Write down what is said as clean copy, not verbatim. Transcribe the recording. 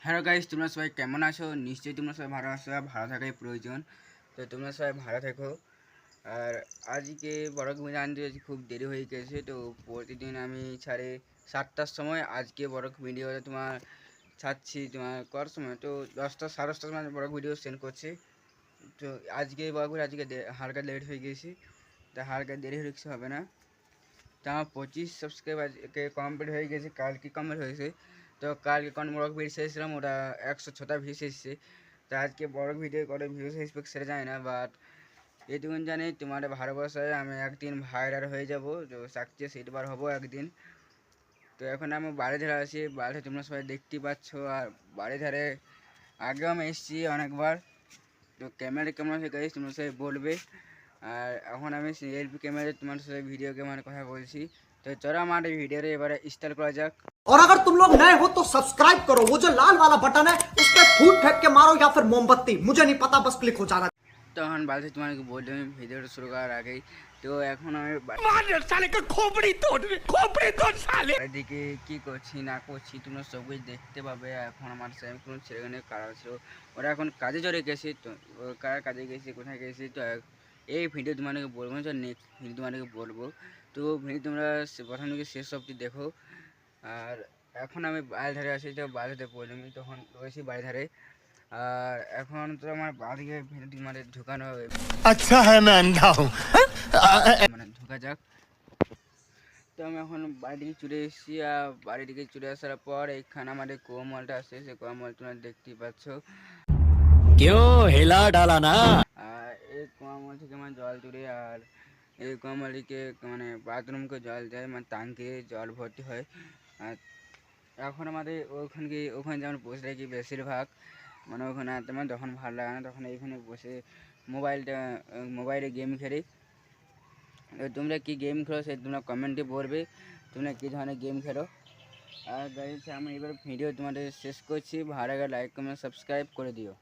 Hello guys, তোমরা সবাই কেমন আছো? নিশ্চয়ই তোমরা সবাই ভালো আছো। ভালো থাকাই প্রয়োজন। তো তোমরা সবাই ভালো থেকো। আর আজকে বড় ভিডিও আনতে খুব দেরি হয়ে গেছে। তো প্রতিদিন আমি 7:30টার সময় আজকে বড় ভিডিও তোমার ছাড়ছি। তোমার করার সময় তো 10টা 10:30টার সময় বড় ভিডিও সেন্ড করছি। তো আজকে বড় ভিডিও আজকে হালকা লেট হয়ে গেছি। তা হালকা দেরি হলে কিছু হবে না। তো আমার 25 সাবস্ক্রাইবারকে কমপ্লিট হয়ে গেছে, কালকে কমপ্লিট হয়েছে। তো কালকে কোন বড় ভিডিও এসেছিলাম ওটা 106টা ভিউস এসেছে। তো আজকে বড় ভিডিও করে ভিউস আসবে সেটা জানি না, বাট এটুকুন জানি তোমাদের ভালোবাসায় আমি একদিন ভাইরাল হয়ে যাব, তো সাকসেস এবার হবো একদিন। তো এখন আমি বাড়ি ধারে আছি, বাড়ি তোমরা সবাই দেখতেই পাচ্ছ। আর বাড়ি ধারে আগেও আমি এসেছি অনেকবার। তো ক্যামেরা কেমন আছে গাইস তোমরা সবাই বলবে। আর এখন আমি সেলফি ক্যামেরায় তোমার সাথে ভিডিও ক্যামেরার কথা বলছি। তো চলো আমার এই ভিডিওরে এবারে স্টার্ট করা যাক। और अगर तुम लोग नए हो तो सब्सक्राइब करो, वो जो लाल वाला बटन है उस पर फूट फेंक के मारो या फिर मोमबत्ती, मुझे नहीं पता, बस क्लिक हो जाना। তখন বাড়িতে তোমাকে বললাম ভিডিওটা শুরু করার আগেই। তো এখন আমি এদিকে কি করছি না করছি তোমরা সবই দেখতে পাবে। এখন আমার সাথে কোনো ছেলেখানে কারা ছিল, ওরা এখন কাজে চলে গেছে। তো কারা কাজে গেছে কোথায় গেছে তো এই ভিডিও তোমাদেরকে বলবো না, নেক্সট ভিডিও তোমাদেরকে বলবো। তো ভিডিও তোমরা প্রথম থেকে শেষ অবধি দেখো। আর এখন আমি বাড়ি ধারে আসি, তো বাড়িতে পড়লাম তখন রয়েছি বাড়ি ধারে। আর এখন তো আমার বাড়িকে ভিডিও মানে ঢুকানো হবে। अच्छा है मैं अंधा हूँ। মানে ঢোকা যাক। তো আমি এখন বাড়ি দিকে চলে এসেছি। আর বাড়ি দিকে চলে আসার পর এখানে আমাদের কোমলটা আসছে, সে কোমল তোমরা দেখতেই পাচ্ছ। क्यों हिला डाला ना। আর এই কোমল থেকে আমার জল তুলে, আর এই কোমলটিকে মানে বাথরুমকে জল দেয়, মানে টাঙ্কে জল ভর্তি হয়। আর এখন আমাদের ওখানে যেমন বসে থাকি বেশিরভাগ, মানে ওখানে তোমার যখন ভালো লাগে না তখন এইখানে বসে মোবাইলে গেম খেলি। তোমরা কি গেম খেলো সে তোমরা কমেন্টে বলবে, তোমরা কী ধরনের গেম খেলো। আর গাইস আমি এবার ভিডিও তোমাদের শেষ করছি, ভালো লাগে লাইক কমেন্ট সাবস্ক্রাইব করে দিও।